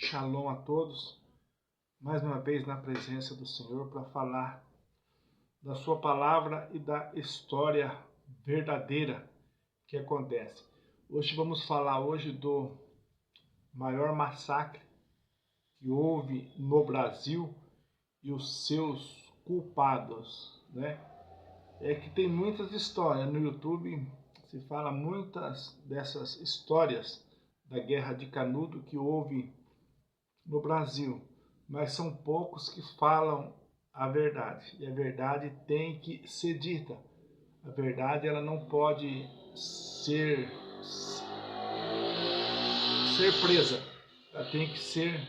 Shalom a todos, mais uma vez na presença do Senhor para falar da sua palavra e da história verdadeira que acontece. Hoje vamos falar do maior massacre que houve no Brasil e os seus culpados, né? É que tem muitas histórias no YouTube, se fala muitas dessas histórias da Guerra de Canudo que houve no Brasil, mas são poucos que falam a verdade. E a verdade tem que ser dita. A verdade ela não pode ser presa. Ela tem que ser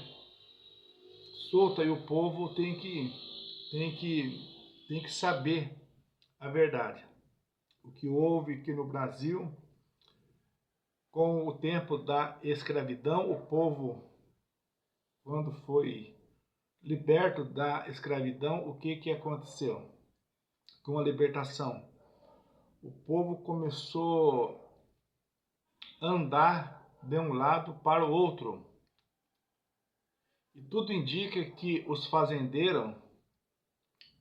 solta e o povo tem que saber a verdade. O que houve aqui no Brasil com o tempo da escravidão, o povo, quando foi liberto da escravidão, o que aconteceu com a libertação? O povo começou a andar de um lado para o outro. E tudo indica que os fazendeiros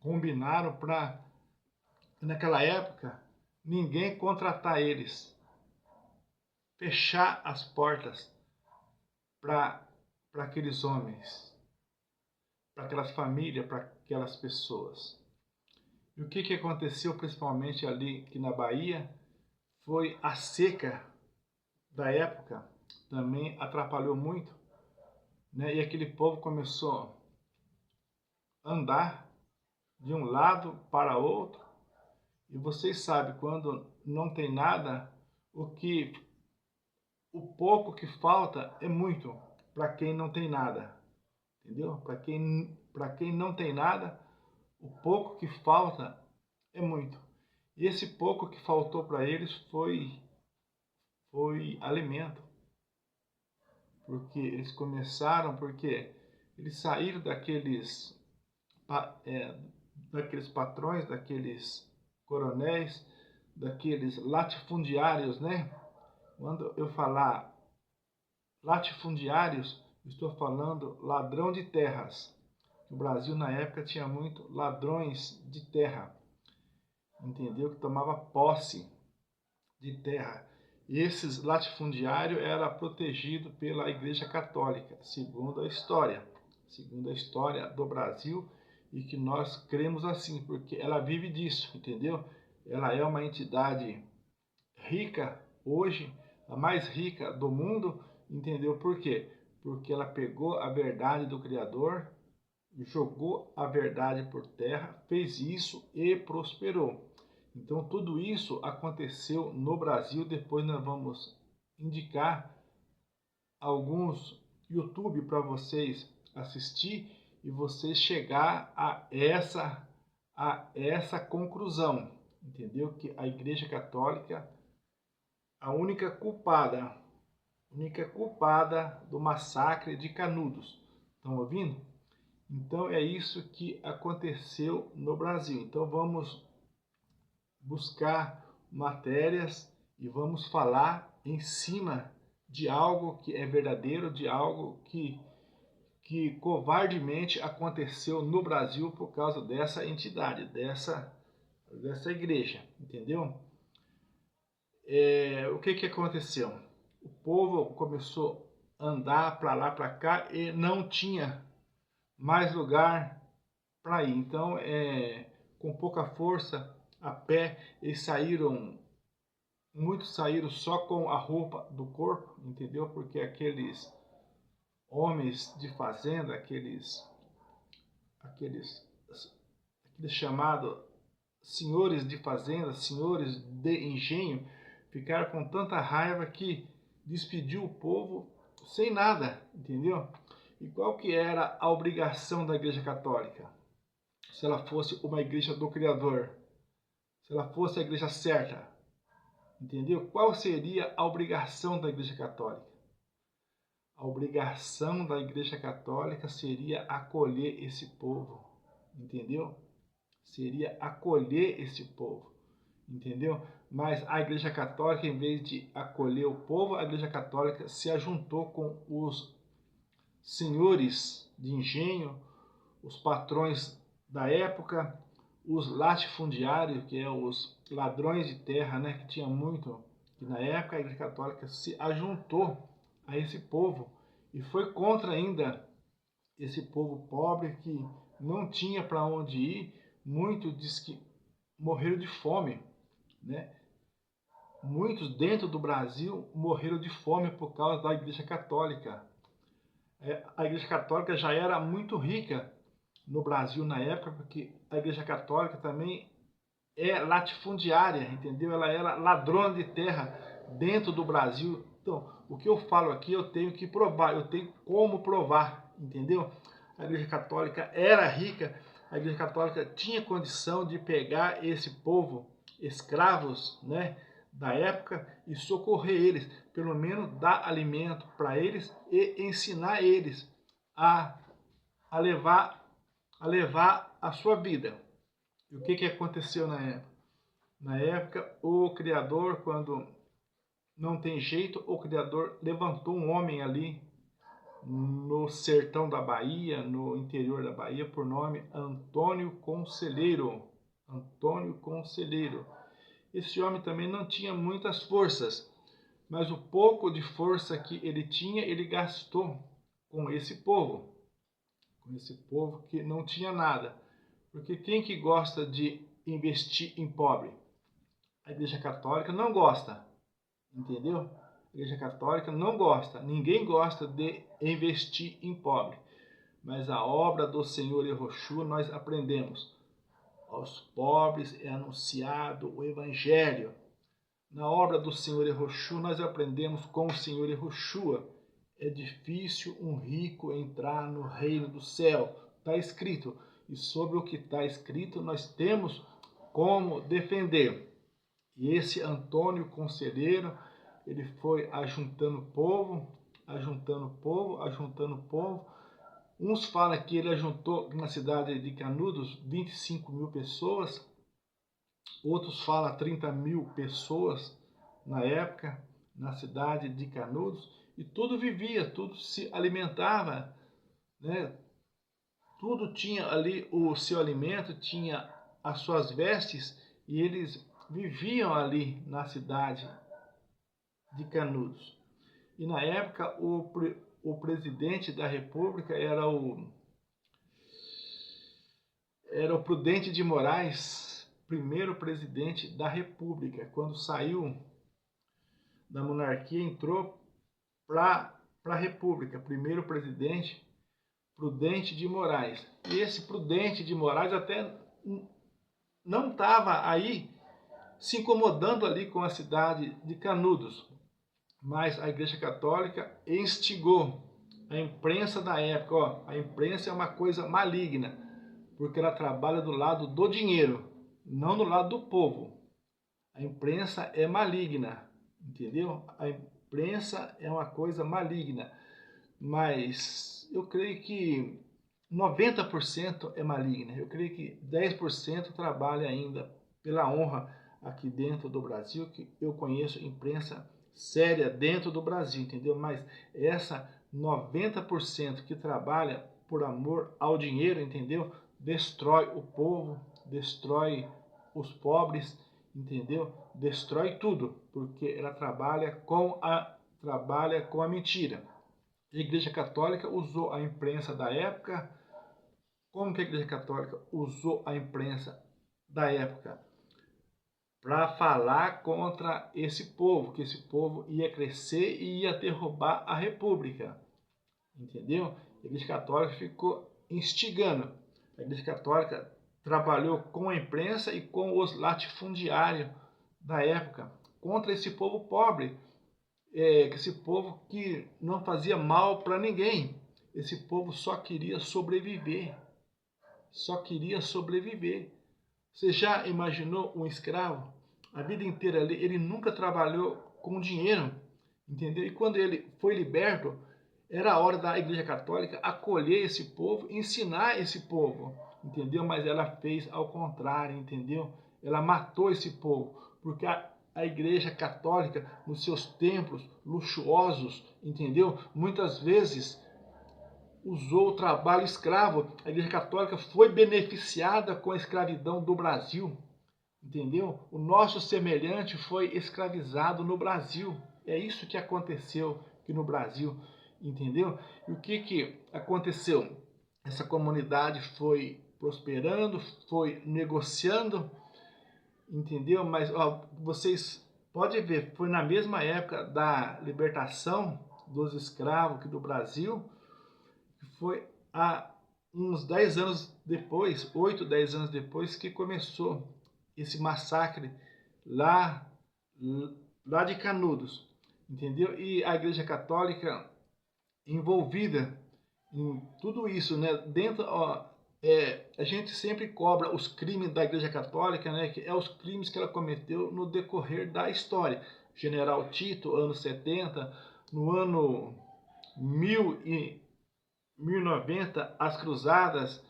combinaram para, naquela época, ninguém contratar eles. Fechar as portas para aqueles homens, para aquelas famílias, para aquelas pessoas. E o que aconteceu principalmente ali aqui na Bahia foi a seca da época, também atrapalhou muito, né? E aquele povo começou a andar de um lado para outro. E vocês sabem, quando não tem nada, o pouco que falta é muito para quem não tem nada, entendeu? Para quem não tem nada, o pouco que falta é muito. E esse pouco que faltou para eles foi alimento. Porque eles saíram daqueles patrões, daqueles coronéis, daqueles latifundiários, né? Quando eu falar latifundiários, estou falando ladrão de terras. No Brasil, na época, tinha muito ladrões de terra, entendeu? Que tomava posse de terra. E esses latifundiários eram protegidos pela Igreja Católica, segundo a história do Brasil, e que nós cremos assim, porque ela vive disso, entendeu? Ela é uma entidade rica hoje, a mais rica do mundo, entendeu? Por quê? Porque ela pegou a verdade do Criador, jogou a verdade por terra, fez isso e prosperou. Então tudo isso aconteceu no Brasil. Depois nós vamos indicar alguns YouTube para vocês assistir e vocês chegar a essa conclusão, entendeu? Que a Igreja Católica, a única culpada do massacre de Canudos. Estão ouvindo? Então é isso que aconteceu no Brasil. Então vamos buscar matérias e vamos falar em cima de algo que é verdadeiro, de algo que covardemente aconteceu no Brasil por causa dessa entidade, dessa igreja, entendeu? O que aconteceu? O povo começou a andar para lá, para cá e não tinha mais lugar para ir. Então, com pouca força, a pé, muitos saíram só com a roupa do corpo, entendeu? Porque aqueles homens de fazenda, aqueles chamados senhores de fazenda, senhores de engenho, ficaram com tanta raiva que despediu o povo sem nada, entendeu? E qual que era a obrigação da Igreja Católica? Se ela fosse uma igreja do Criador, se ela fosse a igreja certa, entendeu? Qual seria a obrigação da Igreja Católica? A obrigação da Igreja Católica seria acolher esse povo, entendeu? Seria acolher esse povo, entendeu? Mas a Igreja Católica, em vez de acolher o povo, a Igreja Católica se ajuntou com senhores de engenho, os patrões da época, os latifundiários, que é os ladrões de terra, né, que tinha muito, que na época a Igreja Católica se ajuntou a esse povo e foi contra ainda esse povo pobre que não tinha para onde ir. Muitos diz que morreram de fome, né? Muitos dentro do Brasil morreram de fome por causa da Igreja Católica. A Igreja Católica já era muito rica no Brasil na época, porque a Igreja Católica também é latifundiária, entendeu? Ela era ladrona de terra dentro do Brasil. Então, o que eu falo aqui eu tenho que provar, eu tenho como provar, entendeu? A Igreja Católica era rica, a Igreja Católica tinha condição de pegar esse povo, escravos, né, da época, e socorrer eles, pelo menos dar alimento para eles e ensinar eles a, a levar a sua vida. E o que aconteceu na época? Na época, o Criador, quando não tem jeito, o Criador levantou um homem ali no sertão da Bahia, no interior da Bahia, por nome Antônio Conselheiro. Antônio Conselheiro. Esse homem também não tinha muitas forças, mas o pouco de força que ele tinha, ele gastou com esse povo que não tinha nada. Porque quem que gosta de investir em pobre? A Igreja Católica não gosta, entendeu? A Igreja Católica não gosta, ninguém gosta de investir em pobre. Mas a obra do Senhor Yeshua nós aprendemos. Aos pobres é anunciado o Evangelho. Na obra do Senhor Yeshua nós aprendemos com o Senhor Yeshua. É difícil um rico entrar no reino do céu. Está escrito. E sobre o que está escrito nós temos como defender. E esse Antônio Conselheiro, ele foi ajuntando povo. Uns falam que ele ajuntou na cidade de Canudos 25 mil pessoas. Outros falam 30 mil pessoas na época, na cidade de Canudos. E tudo vivia, tudo se alimentava, né? Tudo tinha ali o seu alimento, tinha as suas vestes, e eles viviam ali na cidade de Canudos. E na época o presidente da República era o Prudente de Moraes, primeiro presidente da República. Quando saiu da monarquia, entrou para a República, primeiro presidente, Prudente de Moraes. E esse Prudente de Moraes até não estava aí se incomodando ali com a cidade de Canudos, mas a Igreja Católica instigou a imprensa da época. Ó, a imprensa é uma coisa maligna, porque ela trabalha do lado do dinheiro, não do lado do povo. A imprensa é maligna, entendeu? A imprensa é uma coisa maligna, mas eu creio que 90% é maligna. Eu creio que 10% trabalha ainda pela honra aqui dentro do Brasil, que eu conheço imprensa séria dentro do Brasil, entendeu? Mas essa 90% que trabalha por amor ao dinheiro, entendeu? Destrói o povo, destrói os pobres, entendeu? Destrói tudo, porque ela trabalha com a mentira. A Igreja Católica usou a imprensa da época. Como que a Igreja Católica usou a imprensa da época? Para falar contra esse povo, que esse povo ia crescer e ia derrubar a República. Entendeu? A Igreja Católica ficou instigando. A Igreja Católica trabalhou com a imprensa e com os latifundiários da época, contra esse povo pobre, esse povo que não fazia mal para ninguém. Esse povo só queria sobreviver. Só queria sobreviver. Você já imaginou um escravo? A vida inteira ali, ele nunca trabalhou com dinheiro, entendeu? E quando ele foi liberto, era a hora da Igreja Católica acolher esse povo, ensinar esse povo, entendeu? Mas ela fez ao contrário, entendeu? Ela matou esse povo, porque a Igreja Católica, nos seus templos luxuosos, entendeu? Muitas vezes usou o trabalho escravo. A Igreja Católica foi beneficiada com a escravidão do Brasil, entendeu? O nosso semelhante foi escravizado no Brasil. É isso que aconteceu aqui no Brasil, entendeu? E o que aconteceu? Essa comunidade foi prosperando, foi negociando, entendeu? Mas ó, vocês podem ver, foi na mesma época da libertação dos escravos aqui do Brasil, que foi há uns 10 anos depois, 8, 10 anos depois, que começou esse massacre lá, lá de Canudos, entendeu? E a Igreja Católica envolvida em tudo isso, né? Dentro, ó, a gente sempre cobra os crimes da Igreja Católica, né? Que é os crimes que ela cometeu no decorrer da história. General Tito, anos 70, no ano 1090, as cruzadas, a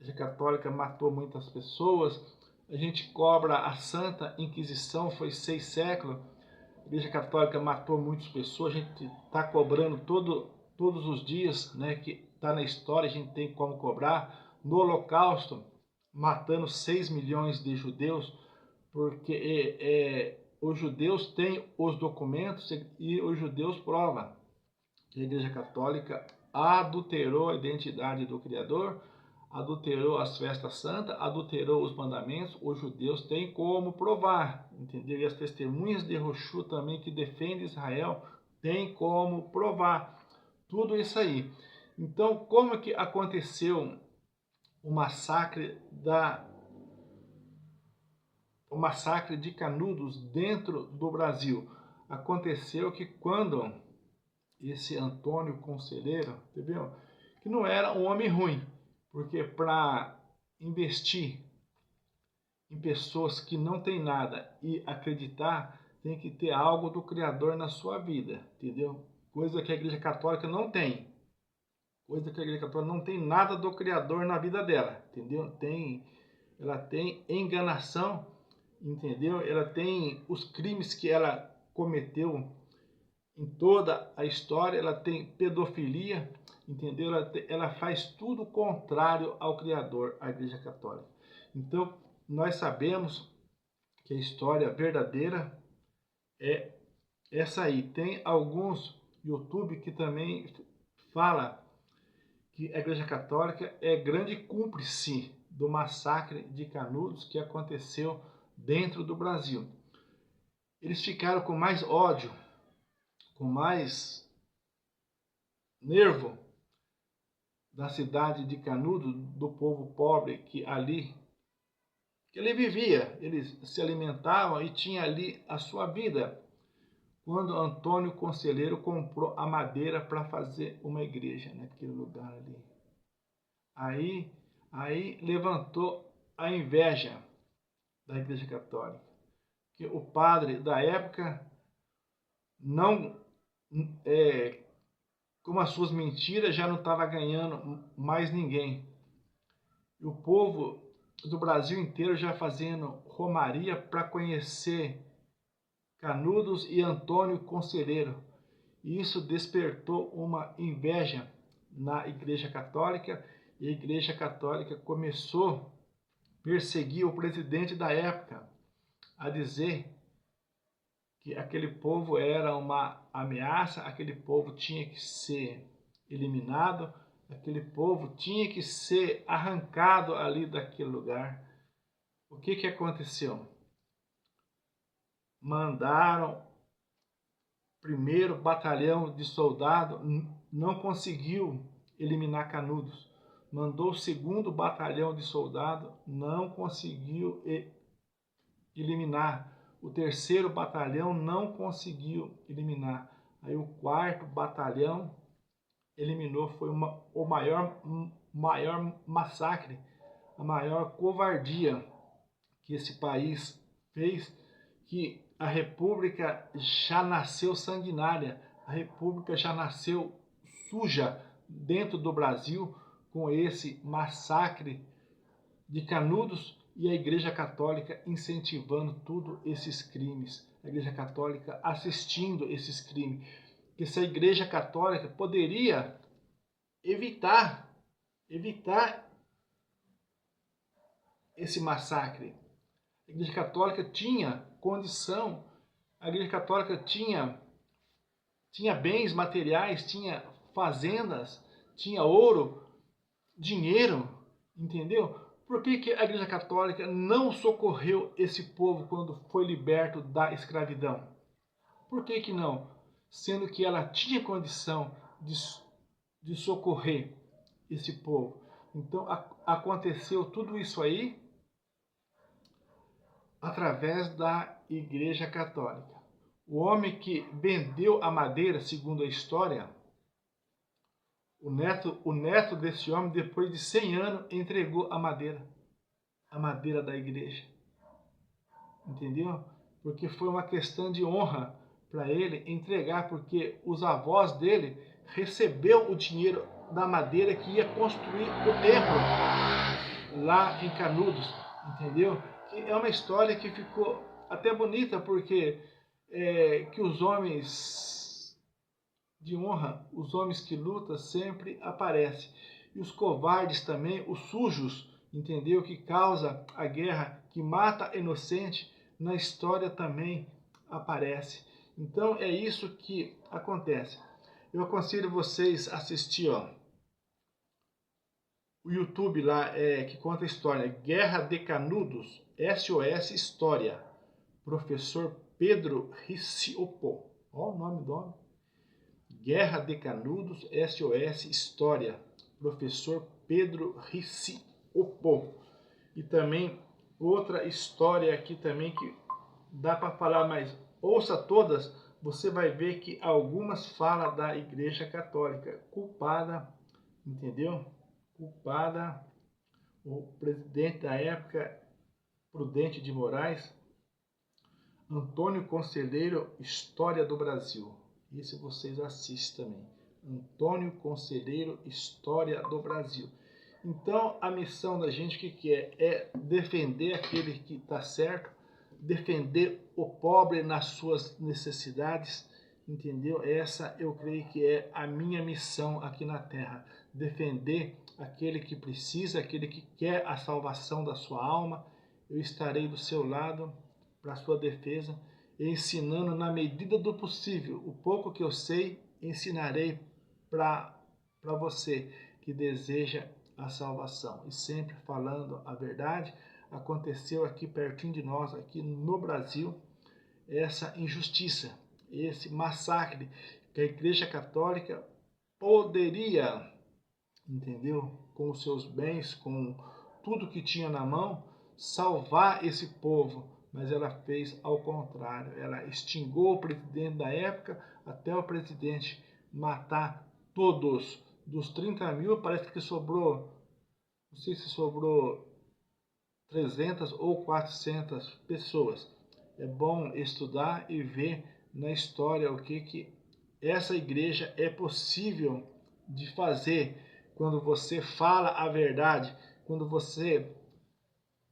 Igreja Católica matou muitas pessoas. A gente cobra a Santa Inquisição, foi 6 séculos. A Igreja Católica matou muitas pessoas. A gente está cobrando todos os dias, né, que está na história, a gente tem como cobrar. No Holocausto, matando 6 milhões de judeus, porque os judeus têm os documentos e os judeus provam que a Igreja Católica adulterou a identidade do Criador, adulterou as festas santas, adulterou os mandamentos. Os judeus têm como provar, entendeu? E as testemunhas de Rochu também, que defendem Israel, têm como provar tudo isso aí. Então, como que aconteceu o massacre de Canudos dentro do Brasil? Aconteceu que quando esse Antônio Conselheiro, entendeu? Que não era um homem ruim, porque para investir em pessoas que não têm nada e acreditar, tem que ter algo do Criador na sua vida, entendeu? Coisa que a Igreja Católica não tem. Coisa que a Igreja Católica não tem nada do Criador na vida dela, entendeu? Ela tem enganação, entendeu? Ela tem os crimes que ela cometeu em toda a história. Ela tem pedofilia, entendeu? Ela faz tudo contrário ao Criador, a Igreja Católica. Então, nós sabemos que a história verdadeira é essa aí. Tem alguns YouTube que também fala que a Igreja Católica é grande cúmplice do massacre de Canudos que aconteceu dentro do Brasil. Eles ficaram com mais ódio, com mais nervo da cidade de Canudos, do povo pobre que ali vivia. Eles se alimentavam e tinha ali a sua vida. Quando Antônio Conselheiro comprou a madeira para fazer uma igreja naquele lugar ali. Aí levantou a inveja da Igreja Católica, que o padre da época não, com as suas mentiras, já não estava ganhando mais ninguém. E o povo do Brasil inteiro já fazendo romaria para conhecer Canudos e Antônio Conselheiro. E isso despertou uma inveja na Igreja Católica, e a Igreja Católica começou a perseguir o presidente da época, a dizer que aquele povo era uma ameaça, aquele povo tinha que ser eliminado, aquele povo tinha que ser arrancado ali daquele lugar. O que aconteceu? Mandaram primeiro batalhão de soldado, não conseguiu eliminar Canudos. Mandou o segundo batalhão de soldado, não conseguiu eliminar. O terceiro batalhão não conseguiu eliminar. Aí o quarto batalhão eliminou. Foi o maior massacre, a maior covardia que esse país fez, que a República já nasceu sanguinária, a República já nasceu suja dentro do Brasil com esse massacre de Canudos, e a Igreja Católica incentivando todos esses crimes, a Igreja Católica assistindo esses crimes. Que se a Igreja Católica poderia evitar esse massacre. A Igreja Católica tinha condição, a Igreja Católica tinha bens materiais, tinha fazendas, tinha ouro, dinheiro, entendeu? Por que a Igreja Católica não socorreu esse povo quando foi liberto da escravidão? Por que não? Sendo que ela tinha condição de socorrer esse povo. Então aconteceu tudo isso aí através da Igreja Católica. O homem que vendeu a madeira, segundo a história, o neto desse homem, depois de 100 anos, entregou a madeira da igreja. Entendeu? Porque foi uma questão de honra para ele entregar, porque os avós dele recebeu o dinheiro da madeira que ia construir o templo lá em Canudos, entendeu? Que é uma história que ficou até bonita, porque que os homens de honra, os homens que lutam, sempre aparecem. E os covardes também, os sujos, entendeu? Que causa a guerra, que mata inocente, na história também aparece. Então é isso que acontece. Eu aconselho vocês a assistir, o YouTube lá que conta a história, Guerra de Canudos, SOS História, professor Pedro Riccioppo. Olha o nome do homem. Guerra de Canudos, SOS História, professor Pedro Riccioppo. E também outra história aqui também que dá para falar, mas ouça todas, você vai ver que algumas falam da Igreja Católica culpada, entendeu? Culpada, o presidente da época, Prudente de Moraes, Antônio Conselheiro, História do Brasil. Isso vocês assistem também. Antônio Conselheiro, História do Brasil. Então, a missão da gente, o que é? É defender aquele que está certo, defender o pobre nas suas necessidades, entendeu? Essa eu creio que é a minha missão aqui na Terra. Defender aquele que precisa, aquele que quer a salvação da sua alma. Eu estarei do seu lado para a sua defesa, ensinando na medida do possível. O pouco que eu sei, ensinarei para você que deseja a salvação. E sempre falando a verdade. Aconteceu aqui pertinho de nós, aqui no Brasil, essa injustiça, esse massacre que a Igreja Católica poderia, entendeu? Com os seus bens, com tudo que tinha na mão, salvar esse povo, mas ela fez ao contrário. Ela extinguiu o presidente da época até o presidente matar todos. Dos 30 mil, parece que sobrou, não sei se sobrou 300 ou 400 pessoas. É bom estudar e ver na história o que essa igreja é possível de fazer quando você fala a verdade, quando você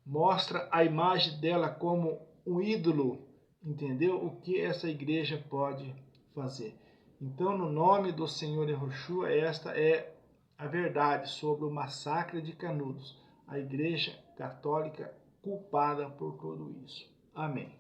mostra a imagem dela como um ídolo, entendeu? O que essa igreja pode fazer. Então, no nome do Senhor Yahushua, esta é a verdade sobre o massacre de Canudos, a Igreja Católica culpada por tudo isso. Amém.